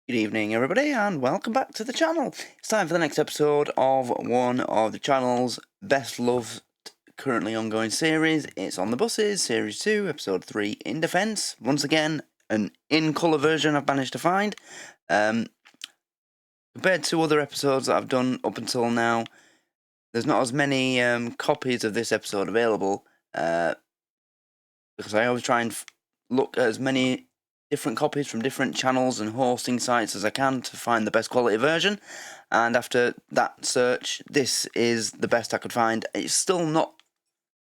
Good evening, everybody, and welcome back to the channel. It's time for the next episode of one of the channel's best loved, currently ongoing series. It's On the Buses, Series 2, Episode 3, In Defence. Once again, an in-colour version I've managed to find. Compared to other episodes that I've done up until now, there's not as many copies of this episode available, because I always try and look at as many different copies from different channels and hosting sites as I can to find the best quality version, and after that search, this is the best I could find. It's still not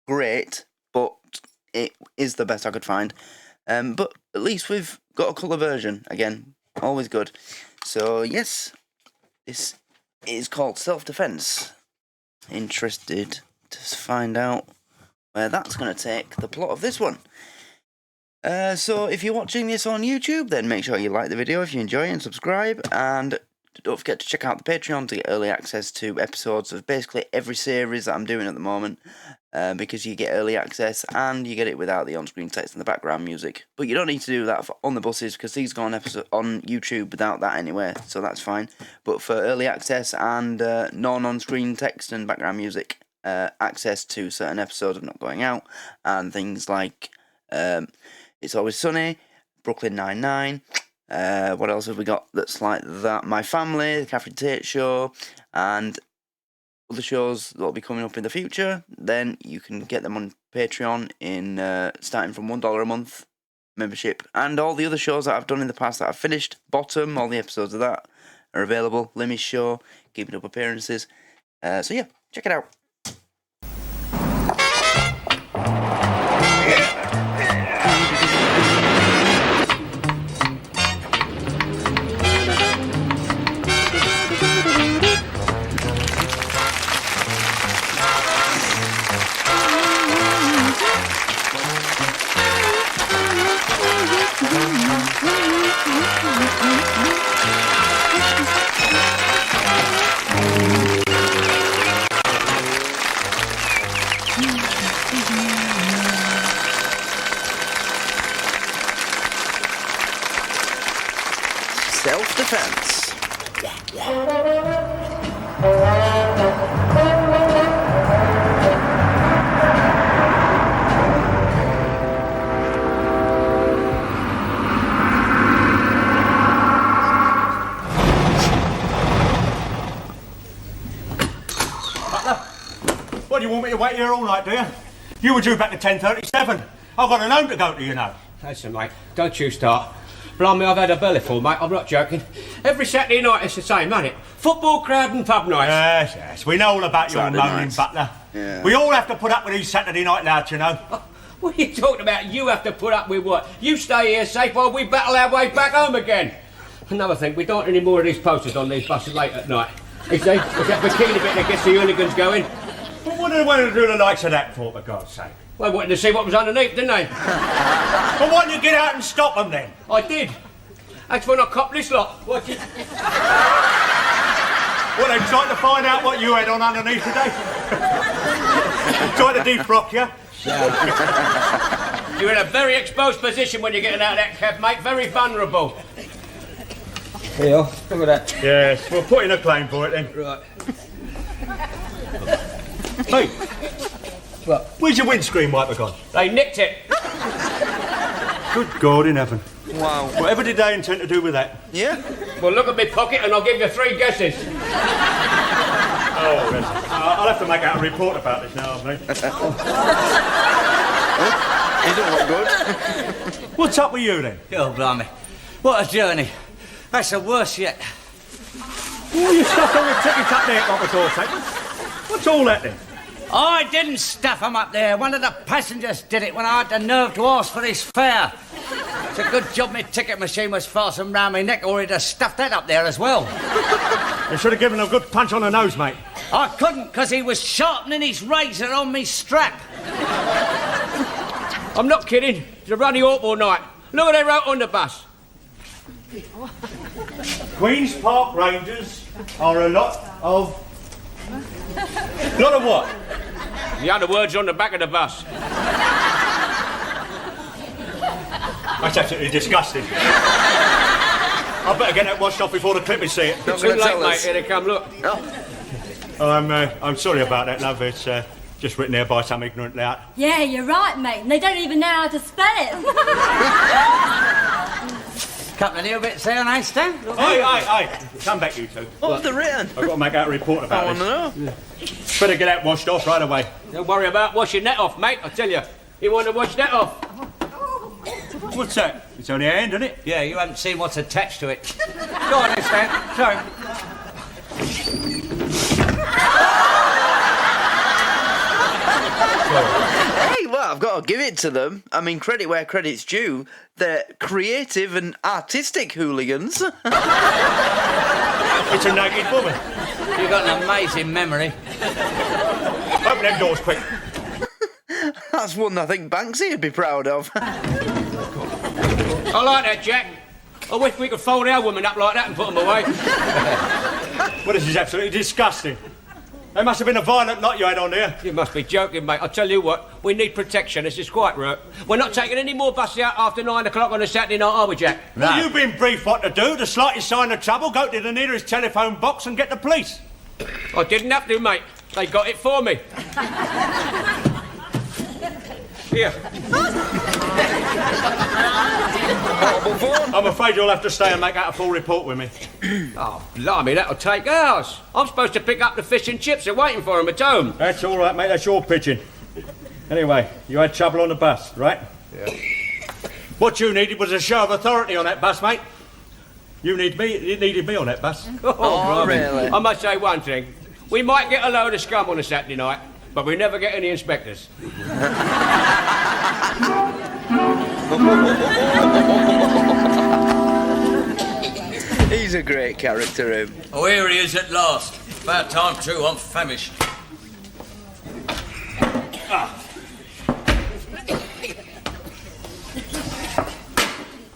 great, but it is the best I could find, but at least we've got a colour version, again, always good. So yes, this is called Self-Defence. Interested to find out where that's going to take the plot of this one. So if you're watching this on YouTube, then make sure you like the video if you enjoy and subscribe, and don't forget to check out the Patreon to get early access to episodes of basically every series that I'm doing at the moment, because you get early access and you get it without the on-screen text and the background music. But you don't need to do that for On the Buses, because these go on YouTube without that anyway, so that's fine. But for early access and non-on-screen text and background music, access to certain episodes of Not Going Out, and things like It's Always Sunny, Brooklyn Nine-Nine, what else have we got that's like that? My Family, The Catherine Tate Show, and other shows that will be coming up in the future. Then you can get them on Patreon in starting from $1 a month membership. And all the other shows that I've done in the past that I've finished, Bottom, all the episodes of that are available. Limmy's Show, Keeping Up Appearances. So yeah, check it out. Self-defense. What, do you want me to wait here all night, do you? You were due back to 10:37. I've got an home to go to, you know. Listen, mate, don't you start. Blimey, I've had a bellyful, mate, I'm not joking. Every Saturday night it's the same, ain't it? Football crowd and pub nights. Yes, we know all about Saturday your moaning, nights. Butler. Yeah. We all have to put up with these Saturday night louds, you know. What are you talking about? You have to put up with what? You stay here safe while we battle our way back home again. Another thing, we don't want any more of these posters on these buses late at night. You see? It's that bikini bit that gets the hooligans going. But what do they want to do the likes of that for, for God's sake? Well, they wanted to see what was underneath, didn't they? But why don't you get out and stop them then? I did. That's when I copped this lot. Watch it. Well, they tried to find out what you had on underneath today. Tried to defrock you. You're in a very exposed position when you're getting out of that cab, mate. Very vulnerable. Here you are. Look at that. Yes, we'll put in a claim for it then. Right. Hey, What? where's your windscreen wiper gone? They nicked it. Good God in heaven. Wow. Whatever did they intend to do with that? Yeah? Well, look at my pocket and I'll give you 3 guesses. Oh, listen. I'll have to make out a report about this now, I think. It don't look good. What's up with you then? Oh, blimey. What a journey. That's the worst yet. Oh, you stuffed all the tickets up there, Papa Dorsey. What's all that then? I didn't stuff them up there. One of the passengers did it when I had the nerve to ask for this fare. It's a good job my ticket machine was fastened round my neck, or he'd have stuffed that up there as well. You should have given him a good punch on the nose, mate. I couldn't, because he was sharpening his razor on me strap. I'm not kidding. It's a bloody awful night. Look what they wrote on the bus. Queen's Park Rangers are a lot of... Lot of what? The other words on the back of the bus. That's absolutely disgusting. I better get that washed off before the clippers see it. Not Too gonna late, tell mate. us. Here they come, look. I'm sorry about that, love. It's just written there by some ignorant lout. Yeah, you're right, mate. And they don't even know how to spell it. Couple of little bits there, nice, Dan. Aye. Come back, you two. What have they written? I've got to make out a report I about want to this. know. Better get that washed off right away. Don't worry about washing that off, mate. I tell you, you want to wash that off. What's that? It's only a hand, isn't it? Yeah, you haven't seen what's attached to it. Go on, then, Dan. Sorry. Hey, well, I've got to give it to them. I mean, credit where credit's due. They're creative and artistic hooligans. It's a naked woman. You've got an amazing memory. Open them doors quick. That's one I think Banksy would be proud of. I like that, Jack. I wish we could fold our women up like that and put them away. Well, this is absolutely disgusting. There must have been a violent lot you had on there. You must be joking, mate. I tell you what, we need protection. This is quite right. We're not taking any more buses out after 9 o'clock on a Saturday night, are we, Jack? Well, you've been briefed what to do. The slightest sign of trouble, go to the nearest telephone box and get the police. I didn't have to, mate. They got it for me. Here. I'm afraid you'll have to stay and make out a full report with me. Oh, blimey, that'll take hours. I'm supposed to pick up the fish and chips. They're waiting for them at home. That's all right, mate. That's your pigeon. Anyway, you had trouble on the bus, right? Yeah. What you needed was a show of authority on that bus, mate. You needed me on that bus. Oh, blimey. really? I must say one thing. We might get a load of scum on a Saturday night, but we never get any inspectors. He's a great character, him. Oh, here he is at last. About time too, I'm famished.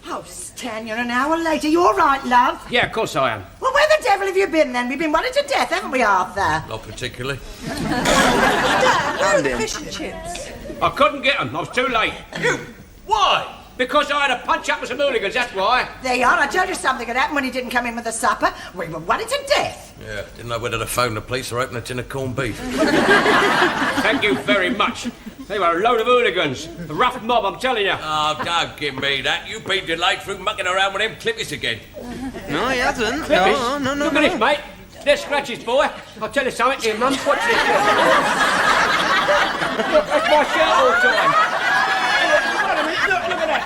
Oh, Stan, you're an hour later. You all right, love? Yeah, of course I am. Well, where the devil have you been then? We've been worried to death, haven't we, Arthur? Not particularly. Dad, where are the fish and chips? I couldn't get them. I was too late. You? Why? Because I had a punch up with some hooligans, that's why. There you are. I told you something had happened when he didn't come in with the supper. We were worried to death. Yeah, didn't know whether to phone the police or open a tin of corned beef. Thank you very much. They were a load of hooligans. A rough mob, I'm telling you. Oh, don't give me that. You've been delayed through mucking around with them clippers again. No, he hasn't. Clippers? No. Look at this, mate. They're scratches, boy. I'll tell you something here, Mum. Watch this. Look, that's my shirt all the time. Wait a minute. Look at that.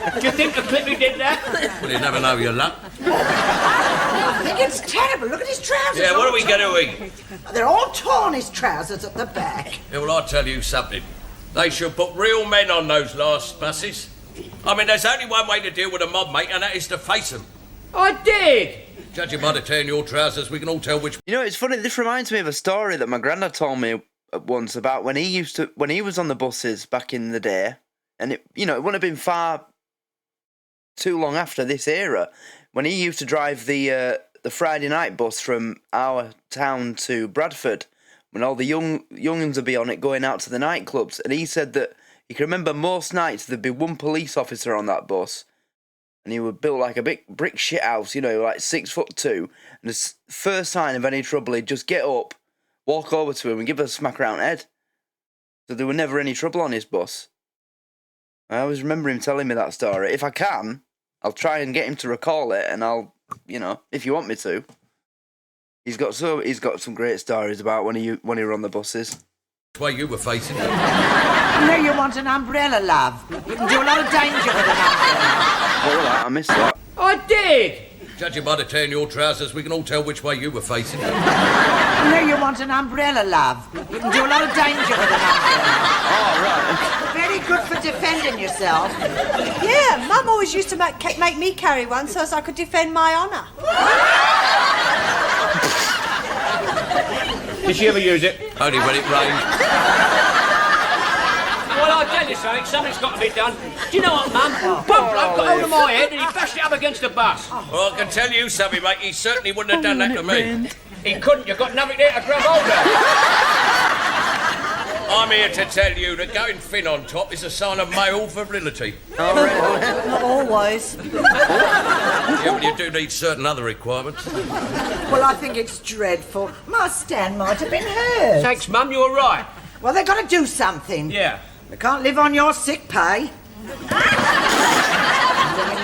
Look. Do you think the clippy did that? Well, you never know your luck. I think it's terrible. Look at his trousers. Yeah, what are we going to eat? They're all torn, his trousers at the back. Yeah, well, I'll tell you something. They should put real men on those last buses. I mean, there's only one way to deal with a mob, mate, and that is to face them. I did. Judging by the tear in your trousers, we can all tell which... You know, it's funny. This reminds me of a story that my granddad told me once about when he was on the buses back in the day, and it wouldn't have been far too long after this era when he used to drive the Friday night bus from our town to Bradford, when all the young'uns would be on it going out to the nightclubs, and he said that he can remember most nights there'd be one police officer on that bus. And he would build like a big brick shit house, like 6'2". And the first sign of any trouble, he'd just get up, walk over to him and give a smack around the head. So there were never any trouble on his bus. I always remember him telling me that story. If I can, I'll try and get him to recall it, and I'll, if you want me to. He's got some great stories about when he were on the buses. way you were facing. You know you want an umbrella, love. You can do a lot of danger with an umbrella. All right, I missed that. I did. Judging by the tear in your trousers, we can all tell which way you were facing. You know you want an umbrella, love. You can do a lot of danger with an umbrella. All right. Very good for defending yourself. Yeah, Mum always used to make me carry one so as I could defend my honour. Did she ever use it? Only when it rained. Well, I'll tell you something. Something's got to be done. Do you know what, Mum? One bloke got hold of my head and he bashed it up against the bus. Well, I can tell you something, mate. He certainly wouldn't have done that to me. He couldn't. You've got nothing there to grab hold of. I'm here to tell you that going thin on top is a sign of male virility. Oh, really? Not always. Yeah, but you do need certain other requirements. Well, I think it's dreadful. My Stan might have been hurt. Thanks, Mum, you're right. Well, they've got to do something. Yeah. They can't live on your sick pay. A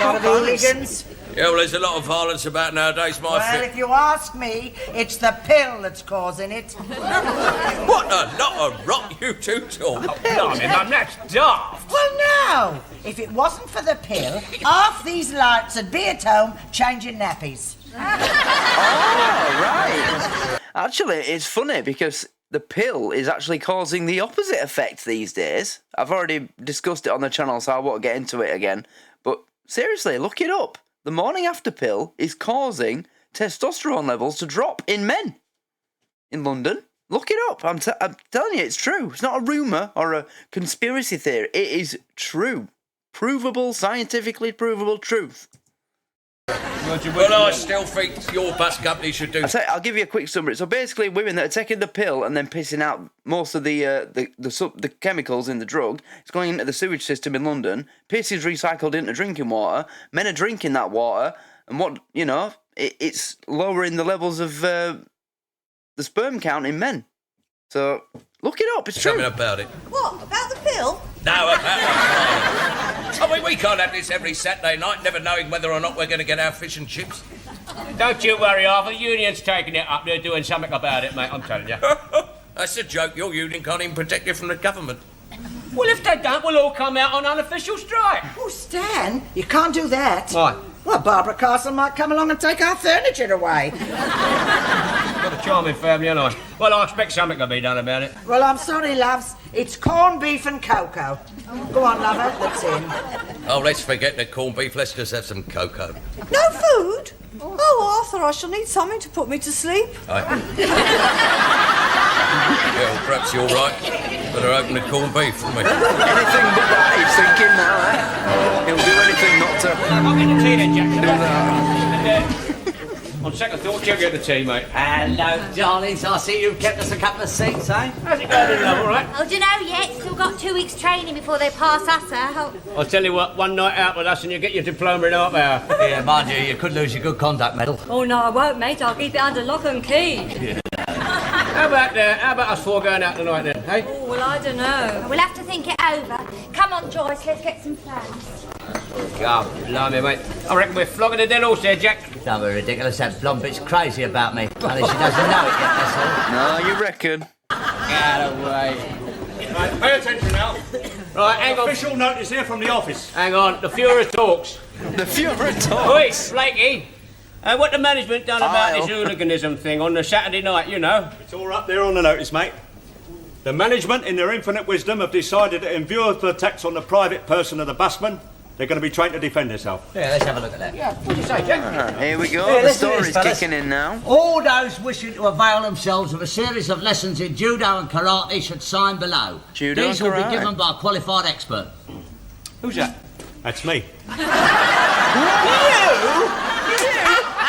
lot of hooligans. Yeah, well, there's a lot of violence about nowadays, my Well, if you ask me, it's the pill that's causing it. What a lot of rot you two talk. Blimey, Mum, that's daft. Well, no. If it wasn't for the pill, half these lights would be at home changing nappies. Oh, right. Actually, it's funny because the pill is actually causing the opposite effect these days. I've already discussed it on the channel, so I won't get into it again. But seriously, look it up. The morning after pill is causing testosterone levels to drop in men in London. Look it up. I'm telling you, it's true. It's not a rumour or a conspiracy theory. It is true. Provable, scientifically provable truth. Well, I still think your bus company should do... I'll give you a quick summary. So basically, women that are taking the pill and then pissing out most of the chemicals in the drug, it's going into the sewage system in London. Piss is recycled into drinking water. Men are drinking that water, and it's lowering the levels of the sperm count in men. So look it up. It's Tell true. me about it. What, about the pill? No, about it. I mean, we can't have this every Saturday night, never knowing whether or not we're going to get our fish and chips. Don't you worry, Arthur. The union's taking it up. They're doing something about it, mate, I'm telling you. That's a joke. Your union can't even protect you from the government. Well, if they don't, we'll all come out on unofficial strike. Oh, Stan, you can't do that. Why? Well, Barbara Castle might come along and take our furniture away. Got a charming family, haven't I? Well, I expect something to be done about it. Well, I'm sorry, loves. It's corned beef and cocoa. Go on, lover, let's in. Oh, let's forget the corned beef. Let's just have some cocoa. No food? Oh, Arthur, I shall need something to put me to sleep. Well, perhaps you're right. Better open the corned beef, wouldn't we? Anything but that, he's thinking now, eh? He'll do anything not to I'll get the tea then, Jack. do that. On second thought, you'll get the tea, mate. Hello, darlings. I see you've kept us a couple of seats, eh? How's it going, love? All right? Oh, do you know yet? Still got 2 weeks training before they pass us out. I'll tell you what, one night out with us and you get your diploma in half hour. Yeah, mind you, you could lose your good conduct medal. Oh, no, I won't, mate. I'll keep it under lock and key. How about us four going out tonight then, hey? Oh, well, I don't know. We'll have to think it over. Come on, Joyce, let's get some plans. God, blimey, mate. I reckon we're flogging a dead horse there, Jack. Don't be ridiculous. That blonde bit's crazy about me. Only she doesn't know it yet, that's all. No, you reckon? Get away. Right, pay attention now. Right, hang on. Official notice here from the office. Hang on, the Fuhrer talks. The Fuhrer Oi, talks. Blakey. What the management done about I'll- this hooliganism thing on the Saturday night, you know? It's all up there on the notice, mate. The management, in their infinite wisdom, have decided that in view of the attacks on the private person of the busman, they're going to be trained to defend themselves. Yeah, let's have a look at that. Yeah, what'd you say, Jack? Here we go. Yeah, The listen to story's this, fellas. kicking in now. All those wishing to avail themselves of a series of lessons in judo and karate should sign below. Judo These and will be karate. given by a qualified expert. Who's that? That's me.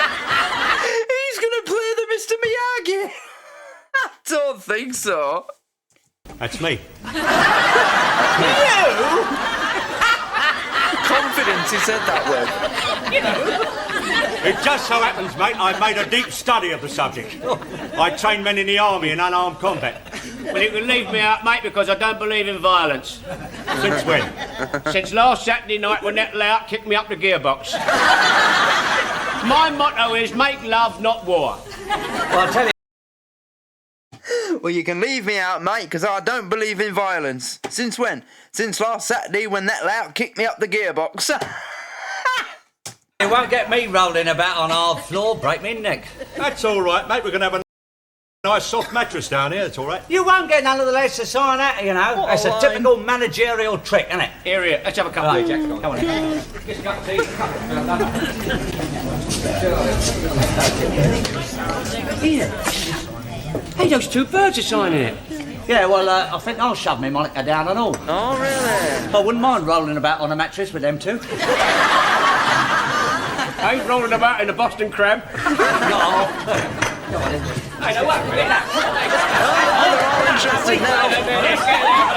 He's going to play the Mr. Miyagi. I don't think so. That's me. Confidence he said that with. It just so happens, mate, I've made a deep study of the subject. I train men in the army in unarmed combat. Well, you can leave me out, mate, because I don't believe in violence. Since when? Since last Saturday night when that layout kicked me up the gearbox. My motto is make love, not war. Well, I'll tell you. Well, you can leave me out, mate, because I don't believe in violence. Since when? Since last Saturday when that lout kicked me up the gearbox. You won't get me rolling about on hard floor, break me neck. That's all right, mate. We're going to have a nice soft mattress down here. It's all right. You won't get none of the lads to sign that, you know. What It's a a line. typical managerial trick, isn't it? Here, let's have a cup of tea, Jack. Come on in. Just a cup of tea. Hey, those two birds are signing it. Yeah, well, I think I'll shove me Monica down and all. Oh, really? I wouldn't mind rolling about on a mattress with them two. Hey, rolling about in a Boston crab. No. Hey, no, what? Really? interested now.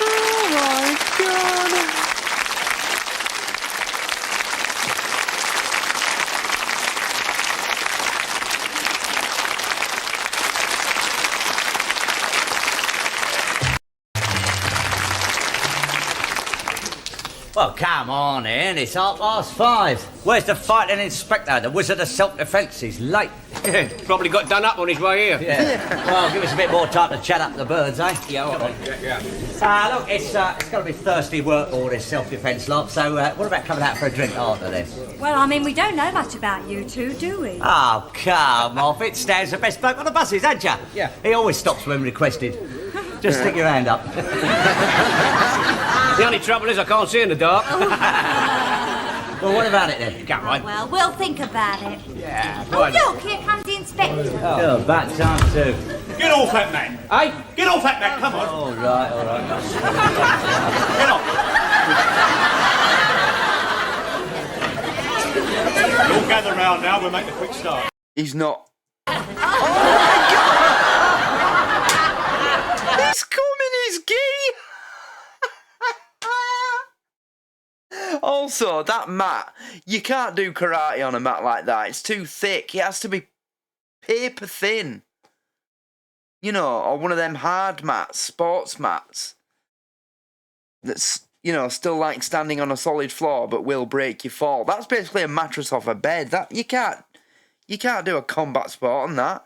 Oh my god. Well, come on in, it's 5:30. Where's the fighting inspector, the wizard of self-defence? He's late. Probably got done up on his way here. Yeah. Well, give us a bit more time to chat up the birds, eh? Yeah, all right. Yeah. Look, it's got to be thirsty work, all this self-defence lot, so what about coming out for a drink after this? Well, I mean, we don't know much about you two, do we? Oh, come off. It stands the best bloke on the buses, ain't ya? Yeah. He always stops when requested. Just stick your hand up. The only trouble is I can't see in the dark. Well, what about it then? Come on. Well, we'll think about it. Yeah, Oh, look, here comes the inspector. Oh, about time too. Get off that man! Hey? Get off that man, come on! All right. Get off! All gather round now, we'll make a quick start. He's not. Oh my god! He's coming, he's gay! Also, that mat, you can't do karate on a mat like that. It's too thick. It has to be paper thin. You know, or one of them hard mats, sports mats. That's, you know, still like standing on a solid floor but will break your fall. That's basically a mattress off a bed. That you can't do a combat sport on that.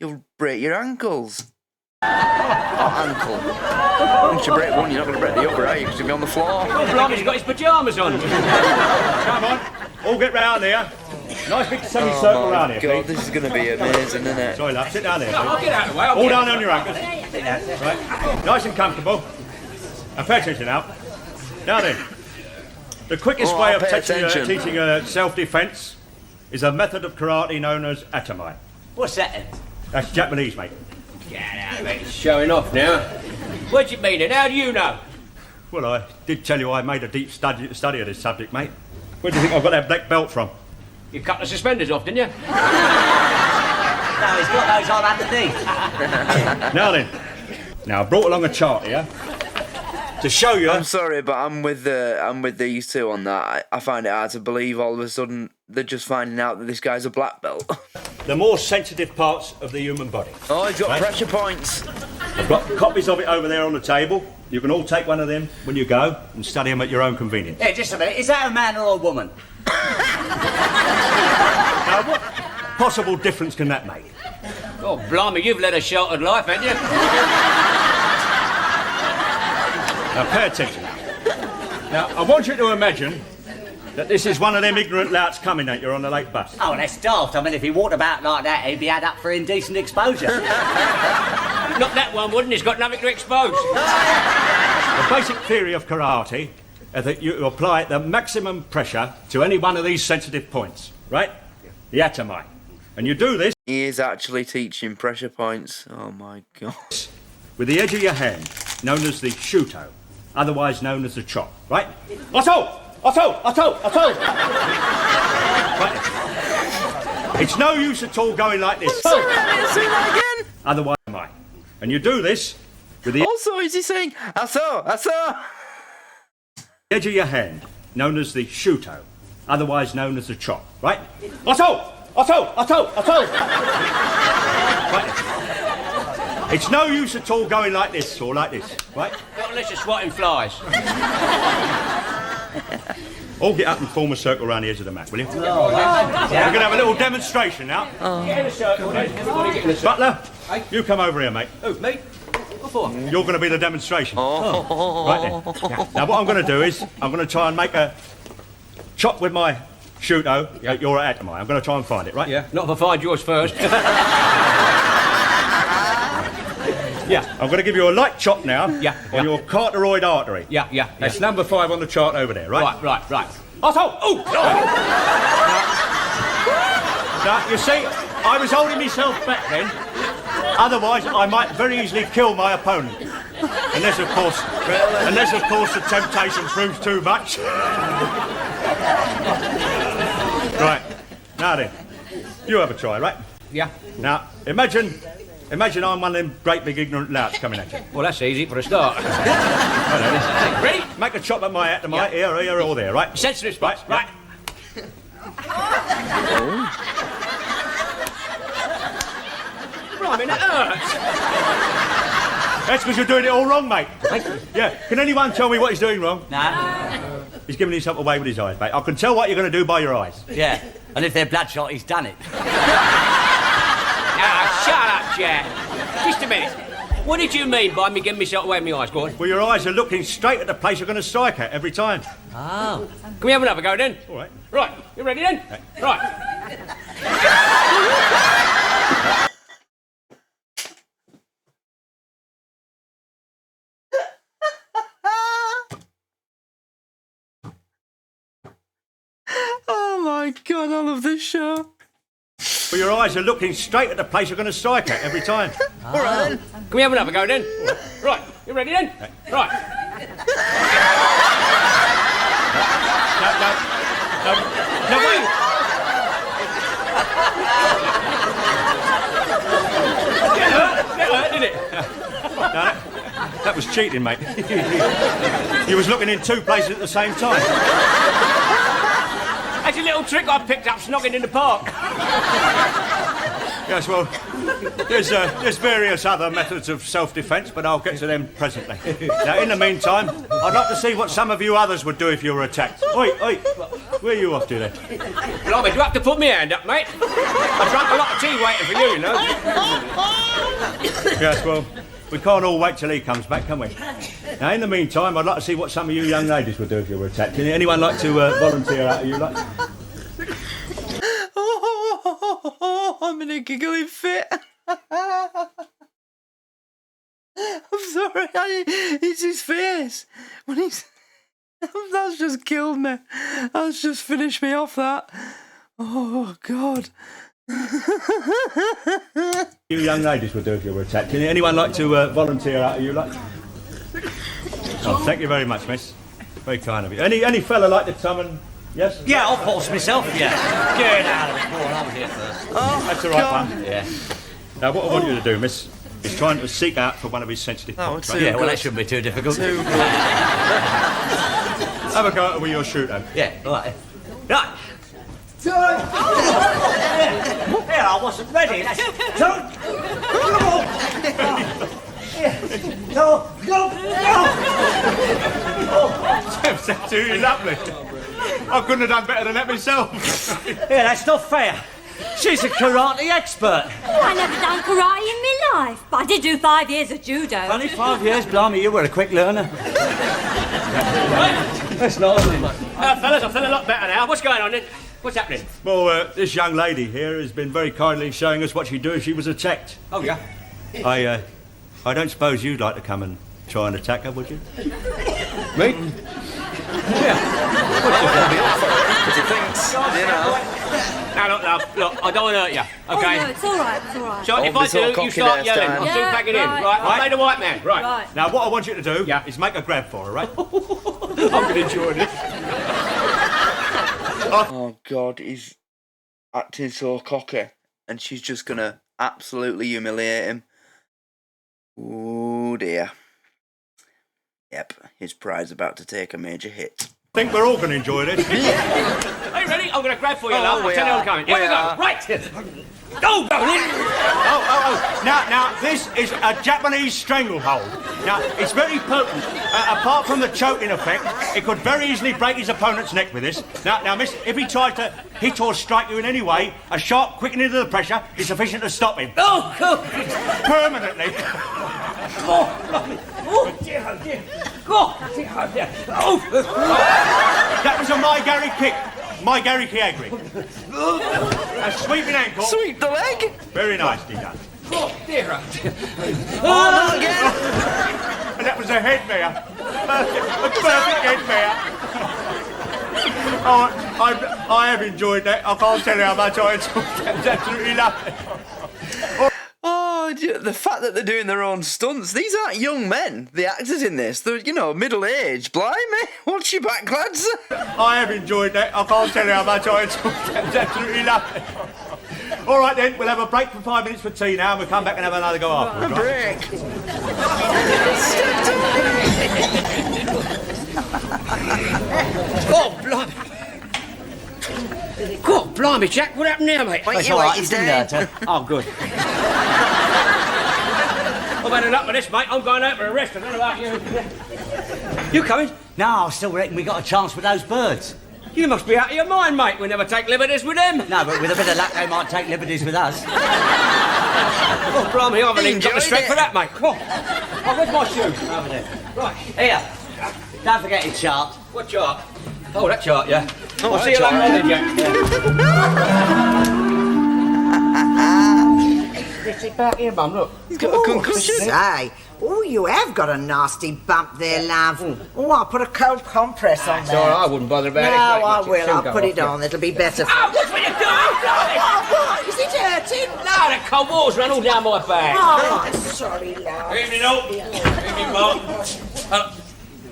You'll break your ankles. Ankle. Once you break one, you're not going to break the other, are you? Because you'll be on the floor. Oh, blimey, he's got his pyjamas on. Come on, all get round here. Nice big semicircle round here, God, please. this is going to be amazing, isn't it? Sorry, love, sit down there. No, I'll get out of the way. All down on your ankles. Right, nice and comfortable. Now pay attention now. Now then, the quickest Oh, way I'll of pay teaching attention. self-defence is a method of karate known as atamai. What's that then? That's Japanese, mate. Get out of it. He's showing off now. What do you mean then? How do you know? Well, I did tell you I made a deep study of this subject, mate. Where do you think I've got that black belt from? You cut the suspenders off, didn't you? No, he's got those on underneath. Now then, now I brought along a chart here to show you. I'm sorry, but I'm with these two on that. I find it hard to believe all of a sudden they're just finding out that this guy's a black belt. The more sensitive parts of the human body. Oh, he's got Right. pressure points. I've got copies of it over there on the table. You can all take one of them when you go and study them at your own convenience. Hey, just a minute. Is that a man or a woman? Now, what possible difference can that make? Oh, blimey, you've led a sheltered life, haven't you? Now, pay attention. Now, I want you to imagine that this is one of them ignorant louts coming at you on the late bus. Oh, that's daft. I mean, if he walked about like that, he'd be had up for indecent exposure. Not that one, wouldn't. He's got nothing to expose. The basic theory of karate is that you apply the maximum pressure to any one of these sensitive points, right? The atamai. And you do this He is actually teaching pressure points. Oh my god. with the edge of your hand, known as the shuto, otherwise known as the chop, right? Otto! Right. It's no use at all going like this. Sorry, say that again. Otherwise, atamai. And you do this with the Also, is he saying, I saw? edge of your hand, known as the shuto, otherwise known as the chop, right? Otto! Right. It's no use at all going like this or like this, right? Not unless you're swatting flies. All get up and form a circle around the edge of the mat, will you? We're going to have a little demonstration now. Get in a circle, then. Everybody get in a circle. Butler, you come over here, mate. Who, me? What for? You're going to be the demonstration. Right then. Now, what I'm going to do is I'm going to try and make a chop with my shuto at your atamai. I'm going to try and find it, right? Yeah, not if I find yours first. Yeah, I'm going to give you a light chop now Yeah, on yeah. your carotid artery. Yeah. That's number 5 on the chart over there, right? Right. Otto! Oh! Now, you see, I was holding myself back then. Otherwise, I might very easily kill my opponent. Unless, of course, the temptation proves too much. Right. Now then, you have a try, right? Yeah. Now, imagine I'm one of them great big ignorant louts coming at you. Well, that's easy for a start. Ready? Make a chop at my hat to my here, or there, right? Sensitive spots. Right. Right, I mean, it hurts. That's because you're doing it all wrong, mate. Yeah. Can anyone tell me what he's doing wrong? No. He's giving himself away with his eyes, mate. I can tell what you're going to do by your eyes. Yeah. And if they're bloodshot, he's done it. Ah, shut up, Jack. Just a minute. What did you mean by me giving myself away with my eyes? Go on. Well, your eyes are looking straight at the place you're going to strike at every time. Oh. Can we have another go then? All right. Right, you ready then? Right. Oh my god, I love this show. Well, your eyes are looking straight at the place you're going to strike at every time. All right then. Can we have another go then? Right, you ready then? Right. No, wait! That hurt, didn't it? No, that was cheating, mate. You was looking in two places at the same time. That's a little trick I picked up snogging in the park. Yes, well, there's various other methods of self-defence, but I'll get to them presently. Now, in the meantime, I'd like to see what some of you others would do if you were attacked. Oi, where are you off to then? Blimey, do you have to put my hand up, mate? I drank a lot of tea waiting for you, you know. Yes, well, we can't all wait till he comes back, can we? Now, in the meantime, I'd like to see what some of you young ladies would do if you were attacked. Anyone like to volunteer out of you? Like? I'm in a giggling fit. I'm sorry, it's his face. When he's... That's just killed me. That's just finished me off, that. Oh, God. You young ladies would do if you were attacked. Anyone like to volunteer out of you? Like? Oh, thank you very much, miss. Very kind of you. Any fella like to come and... Yes? Yeah, I'll force myself, yeah. Get out of it, Paul. I was here first. Oh, that's all right, man. Yeah. Now, what I want you to do, miss, is trying to seek out for one of his sensitive points, right? Yeah, well, that shouldn't be too difficult. Have a go with your shooter. Yeah, right. Right. Yeah, I wasn't ready. That's... That's absolutely lovely. I couldn't have done better than that myself. Yeah, that's not fair. She's a karate expert. I never done karate in my life, but I did do 5 years of judo. Only 5 years, blimey, you were a quick learner. That's nice, isn't it? Fellas, I feel a lot better now. What's going on then? What's happening? Well, this young lady here has been very kindly showing us what she'd do if she was attacked. Oh, yeah? I don't suppose you'd like to come and try and attack her, would you? Me? Because he thinks, you know. Now, look, I don't want to hurt you, Oh, okay? no, it's all right, it's all right. So if I This all do, you start cocky yelling. there, I'm Stan. soon packing in. Right, Right, I right. made a white man. Right. Right. Now, what I want you to do Yeah. is make a grab for her, right? I'm going to enjoy this. Oh, God, he's acting so cocky. And she's just going to absolutely humiliate him. Oh, dear. Yep, his pride's about to take a major hit. I think we're all going to enjoy this. Are you ready? I'm going to grab for you, Oh, love. I'll we tell you are. I'm coming. Here We we go. are. Right. Go, go, Oh. Now, this is a Japanese stranglehold. Now, it's very potent. Apart from the choking effect, it could very easily break his opponent's neck with this. Now, miss, if he tries to hit or strike you in any way, a sharp quickening of the pressure is sufficient to stop him. Oh, go. Permanently. Oh, dear, oh, dear. Oh, dear, oh, dear. Oh. That was a my Gary kick. My Gary Kiagri. A sweeping ankle. Sweep the leg! Very nicely done. Oh, dear, oh, dear. Oh, not again! And that was a head mare. A perfect head mare. Oh, I have enjoyed that. I can't tell you how much I enjoyed that. It was absolutely lovely. Oh, the fact that they're doing their own stunts. These aren't young men, the actors in this. They're, middle-aged. Blimey, watch your back, lads. I have enjoyed that. I can't tell you how much I enjoyed that. It was absolutely lovely. All right, then, we'll have a break for 5 minutes for tea now, and we'll come back and have another go after. A break. Oh, blimey. God, blimey, Jack, what happened there, mate? Wait, It's all right, he's didn't hurt her. Oh, good. I've had enough of this, mate. I'm going out for a rest. I don't know about you. You coming? No, I still reckon we got a chance with those birds. You must be out of your mind, mate. We never take liberties with them. No, but with a bit of luck, they might take liberties with us. Oh, blimey, I haven't even got the strength for that, mate. Come on. Oh, where's my shoe? Over there. Right. Here. Don't forget your chart. What chart? Oh, that chart, yeah. Oh, I'll that see you later chart. on then, Jack. It's about here, Mum, look. He's got a concussion. Say, oh, you have got a nasty bump there, love. Oh, I'll put a cold compress on It's there. all right, I wouldn't bother about No, it. It's I not much. will. It'll I'll go put off, it yeah. on. It'll be better for Oh, what's what you doing? Oh, what? Is it hurting? No, that cold water's run all down my back. Oh, I'm sorry, love. Evening, all. Evening, Mark.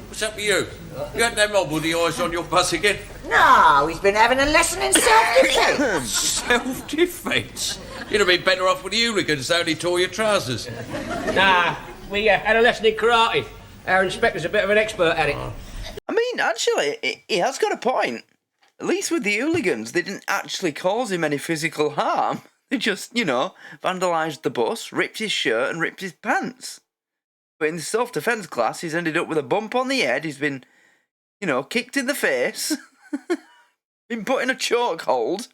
What's up with you? You had that mob with the eyes on your bus again? No, he's been having a lesson in self-defense. Self-defence? You'd have been better off with the hooligans. They only tore your trousers. Nah, we had a lesson in karate. Our inspector's a bit of an expert at it. I mean, actually, he has got a point. At least with the hooligans, they didn't actually cause him any physical harm. They just, vandalised the bus, ripped his shirt and ripped his pants. But in the self-defence class, he's ended up with a bump on the head, he's been, kicked in the face, been put in a chokehold,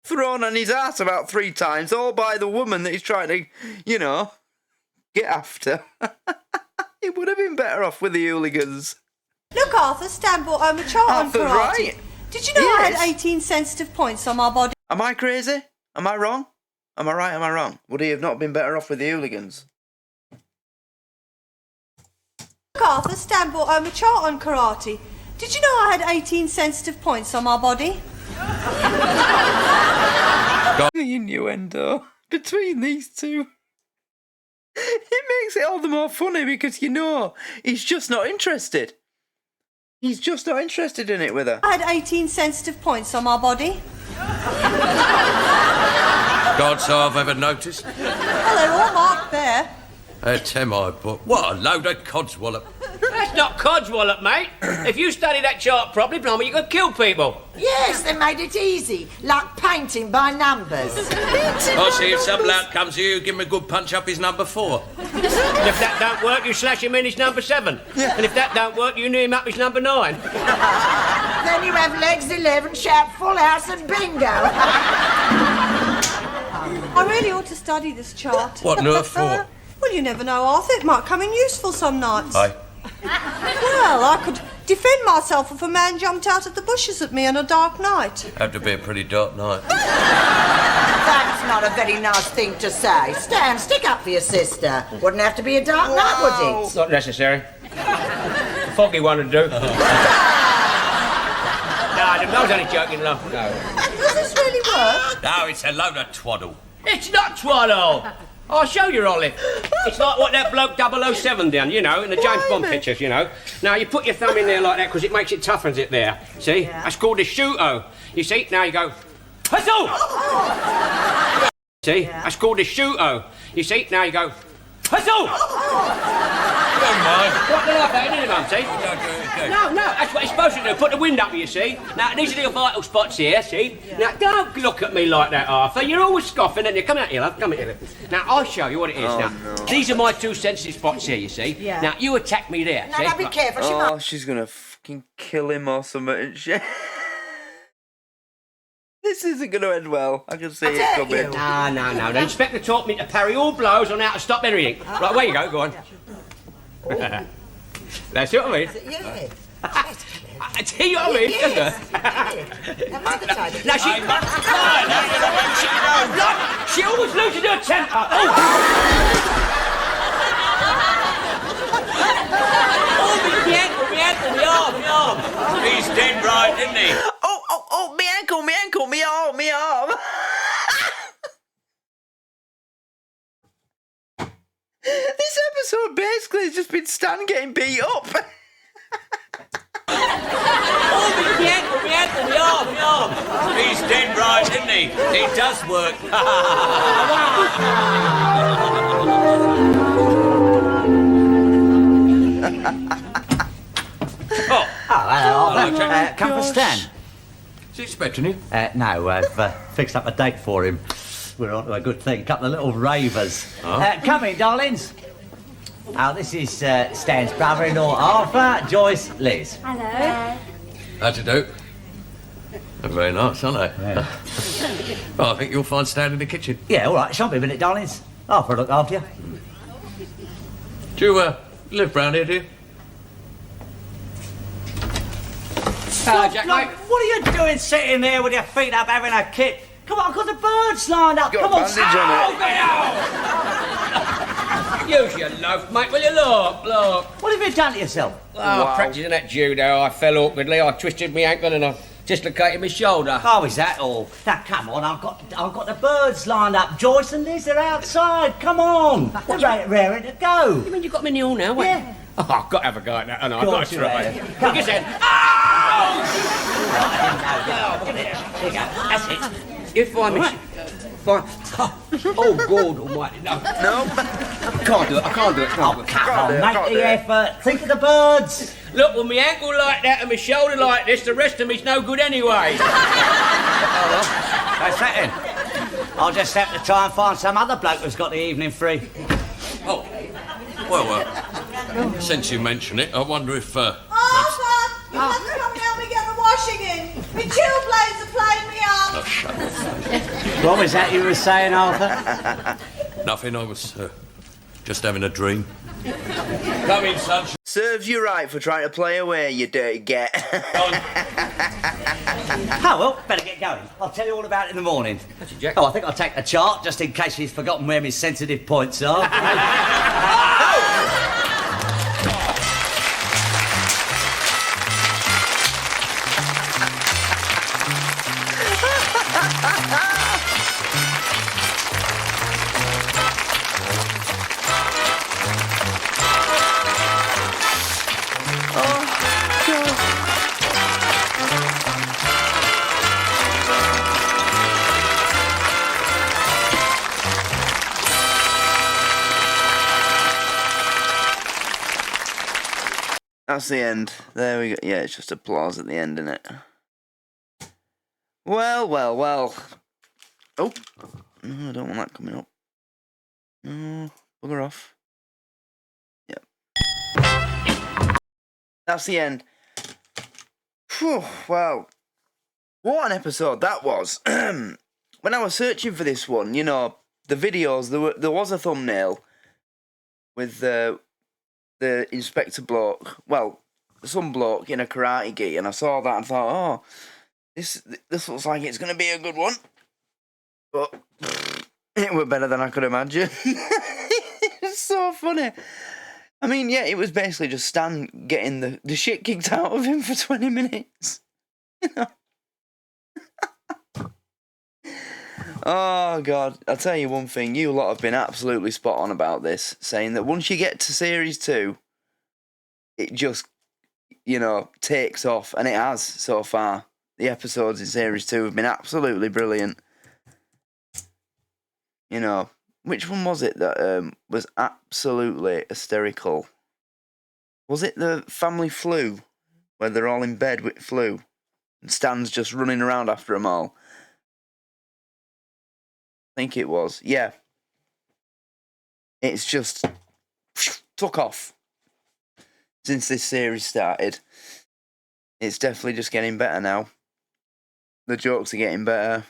thrown on his ass about 3 times, all by the woman that he's trying to, get after. He would have been better off with the hooligans. Look, Arthur, Stan brought home a chart on Arthur's karate. right. Did you know I Yes. had 18 sensitive points on my body? Am I crazy? Am I wrong? Am I right? Am I wrong? Would he have not been better off with the hooligans? Look, Arthur, Stan brought home a chart on karate. Did you know I had 18 sensitive points on my body? The innuendo between these two. It makes it all the more funny because he's just not interested. He's just not interested in it with her. I had 18 sensitive points on my body. God, so I've ever noticed. Well, they're all marked there. Am I, but what a load of codswallop. That's not codswallop, mate. If you study that chart properly, blimey, you could kill people. Yes, they made it easy, like painting by numbers. I'll see if some lout comes here, give him a good punch up his number 4. And if that don't work, you slash him in his number 7. And if that don't work, you knee him up his number 9. Then you have legs 11, shout full house and bingo. I really ought to study this chart. What on earth for? Well, you never know, Arthur. It might come in useful some nights. Aye. Well, I could defend myself if a man jumped out of the bushes at me on a dark night. Had to be a pretty dark night. That's not a very nice thing to say. Stan, stick up for your sister. Wouldn't have to be a dark night, would it? Not necessary. Foggy one would do. No, I was only joking, love. No. Does this really work? No, it's a load of twaddle. It's not twaddle. I'll show you, Olive. It's like what that bloke 007 done, in the James Bond pictures, Now, you put your thumb in there like that because it makes it toughens it there. See? Yeah. That's called a shoot-o. You see? Now you go, hustle! See? That's called a shoot-o. You see? Now you go, hustle! Don't mind. What the laugh at, isn't it, Mum, see? Don't do it again. No, that's what it's supposed to do. Put the wind up, you see. Now, these are the vital spots here, see? Now, don't look at me like that, Arthur. You're always scoffing, and you come out here, love. Come here. Now, I'll show you what it is now. no. These are my 2 sensitive spots here, you see. Yeah. Now, you attack me there, No, see? no, be careful. She might... Oh, she's gonna fucking kill him or something. isn't she? This isn't gonna end well. I can see it dare coming. you. No. The inspector taught me to parry all blows on how to stop everything. Right, where you go, go on. That's what I mean. Yeah. See what I mean, doesn't it? Now, she always loses her temper. Oh, my ankle, my arm. He's dead right, isn't he? Oh, me ankle, me arm. episode basically has just been Stan getting beat up. My arm. He's dead right, isn't he? It does work. Hello, Hello, Jack. come for Stan. Is he expecting you? No, I've fixed up a date for him. We're on to a good thing, a couple of little ravers. Come in, darlings. Oh, this is Stan's brother-in-law, Arthur, Joyce, Liz. Hello. How'd you do? They're very nice, aren't they? Yeah. Well, I think you'll find Stan in the kitchen. Yeah, all right, shan't be a minute, darlings. Arthur, look after you. Do you live round here, do you? Hello, Jack, Look, mate. what are you doing sitting there with your feet up having a kip? Come on, I've got the birds lined up. Got Come a on, bandage on it. Use your loaf, mate, will you? Look. What have you done to yourself? Oh, practising that judo, I fell awkwardly. I twisted my ankle and I dislocated my shoulder. Oh, is that all? Now, come on, I've got the birds lined up. Joyce and Liz are outside. Come on. They're raring to go. You mean you got me in the hall now? Wait. Yeah. Oh, I've got to have a go at that, haven't I? I've Course got to you try. have. Look, his head. There you go. That's it. You find me... Fine. Oh, God almighty, no. No. I can't do it. Oh, come on, do it, make can't do the it. effort. Think of the birds. Look, with my ankle like that and my shoulder like this, the rest of me's no good anyway. That's that then. I'll just have to try and find some other bloke who's got the evening free. Oh, well, since you mention it, I wonder if, Arthur! You have to come and help me get the washing in. My chill blades are playing me up. Oh, shut up. What was that you were saying, Arthur? Nothing, I was just having a dream. Come in, sunshine. Serves you right for trying to play away, you dirty get. Oh, well, better get going. I'll tell you all about it in the morning. That's it, Jack. Oh, I think I'll take the chart just in case she's forgotten where my sensitive points are. That's the end. There we go. Yeah, it's just applause at the end, isn't it? Well. Oh. No, I don't want that coming up. No, bugger off. Yep. That's the end. Phew, well, what an episode that was. When I was searching for this one, you know, the videos, there was a thumbnail with the inspector bloke, well, some bloke in a karate gi, and I saw that and thought, oh, this looks like it's going to be a good one. But it were better than I could imagine. It's so funny. I mean, yeah, it was basically just Stan getting the shit kicked out of him for 20 minutes. You know? Oh, God. I'll tell you one thing. You lot have been absolutely spot on about this, saying that once you get to Series 2, it just, you know, takes off. And it has so far. The episodes in Series 2 have been absolutely brilliant. You know, which one was it that was absolutely hysterical? Was it the family flu, where they're all in bed with flu, and Stan's just running around after them all? I think it was, yeah. It's just took off since this series started. It's definitely just getting better now. The jokes are getting better.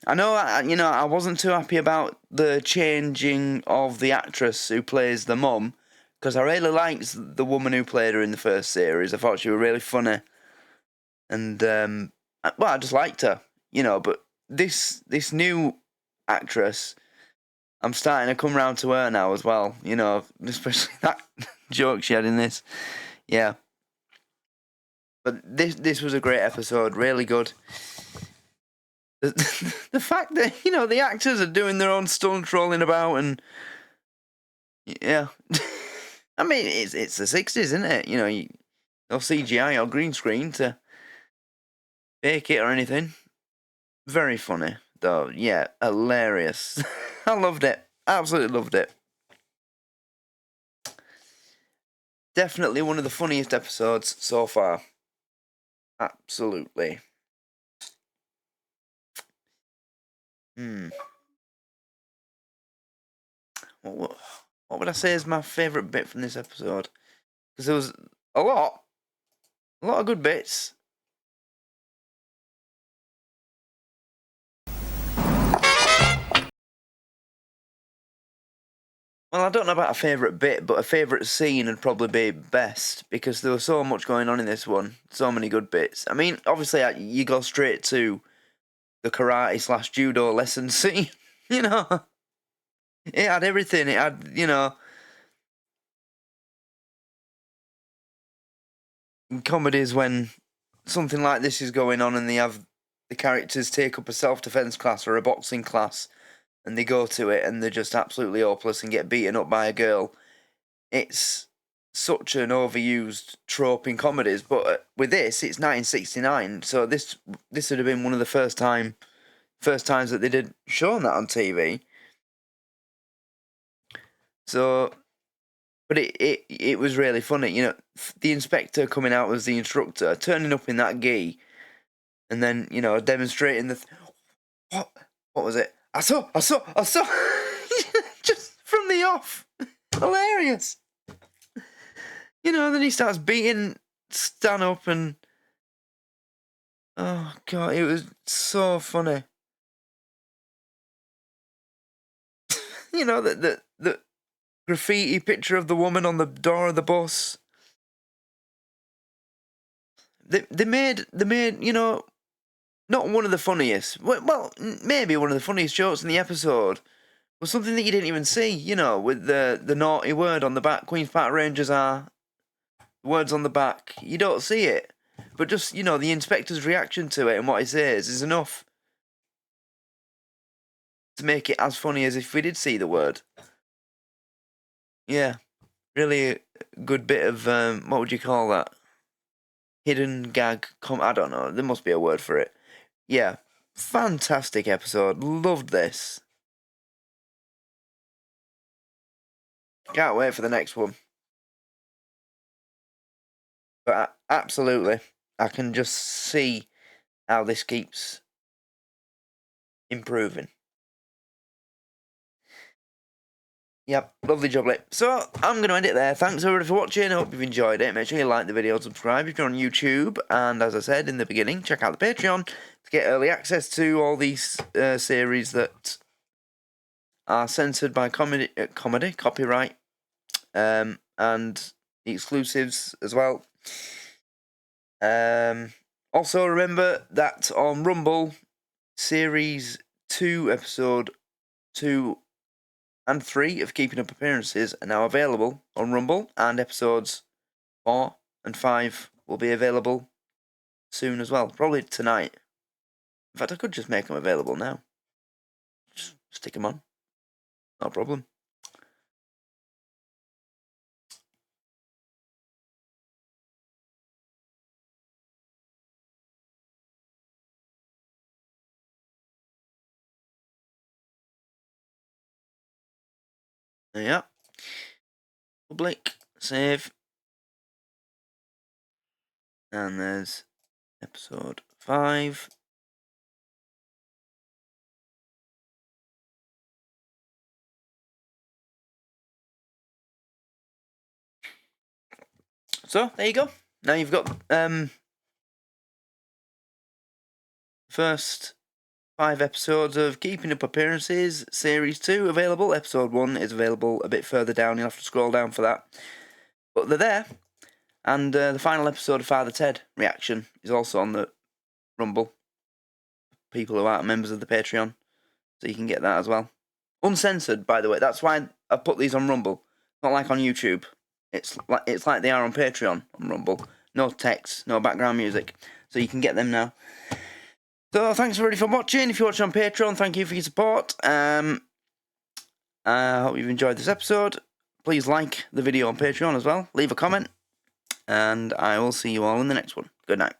I know, I wasn't too happy about the changing of the actress who plays the mum, because I really liked the woman who played her in the first series. I thought she was really funny. And, well, I just liked her, you know, but this new actress, I'm starting to come round to her now as well, you know, especially that joke she had in this. Yeah. But this was a great episode, really good. The fact that, you know, the actors are doing their own stunts, rolling about, and, Yeah. I mean, it's the 60s, isn't it? You know, no CGI or green screen to fake it or anything. Very funny, though. Yeah, hilarious. I loved it. Absolutely loved it. Definitely one of the funniest episodes so far. Absolutely. What would I say is my favourite bit from this episode? Because there was a lot of good bits. Well, I don't know about a favourite bit, but a favourite scene would probably be best, because there was so much going on in this one. So many good bits. I mean, obviously, you go straight to the karate/judo lesson scene, you know. It had everything. It had, you know, in comedies when something like this is going on and they have the characters take up a self-defense class or a boxing class and they go to it and they're just absolutely hopeless and get beaten up by a girl. It's such an overused trope in comedies, but with this, it's 1969, so this would have been one of the first times that they did shown that on TV. So, but it was really funny, you know, the inspector coming out as the instructor, turning up in that gi, and then, you know, demonstrating what was it? I saw, just from the off, hilarious. You know, then he starts beating Stan up and... Oh, God, it was so funny. You know, the graffiti picture of the woman on the door of the bus. They made, you know, not one of the funniest, well, maybe one of the funniest jokes in the episode was something that you didn't even see, you know, with the naughty word on the back. Queen's Park Rangers are... words on the back. You don't see it. But just, you know, the inspector's reaction to it and what he says is enough to make it as funny as if we did see the word. Yeah. Really good bit of, what would you call that? Hidden gag. I don't know. There must be a word for it. Yeah. Fantastic episode. Loved this. Can't wait for the next one. But absolutely, I can just see how this keeps improving. Yep, lovely jubbly. So, I'm going to end it there. Thanks everybody for watching. I hope you've enjoyed it. Make sure you like the video and subscribe if you're on YouTube. And as I said in the beginning, check out the Patreon to get early access to all these series that are censored by comedy, copyright, and the exclusives as well. Also, remember that on Rumble, Series 2, Episode 2 and 3 of Keeping Up Appearances are now available on Rumble, and Episodes 4 and 5 will be available soon as well, probably tonight. In fact, I could just make them available now. Just stick them on. No problem. Yeah. Public. Save. And there's Episode 5. So, there you go. Now you've got first 5 episodes of Keeping Up Appearances, Series 2 available. Episode 1 is available a bit further down. You'll have to scroll down for that. But they're there. And the final episode of Father Ted reaction is also on the Rumble. People who aren't members of the Patreon. So you can get that as well. Uncensored, by the way. That's why I put these on Rumble. Not like on YouTube. It's like they are on Patreon on Rumble. No text, no background music. So you can get them now. So thanks everybody for watching. If you're watching on Patreon, thank you for your support. I hope you've enjoyed this episode. please like the video on Patreon as well. Leave a comment. And I will see you all in the next one. Good night.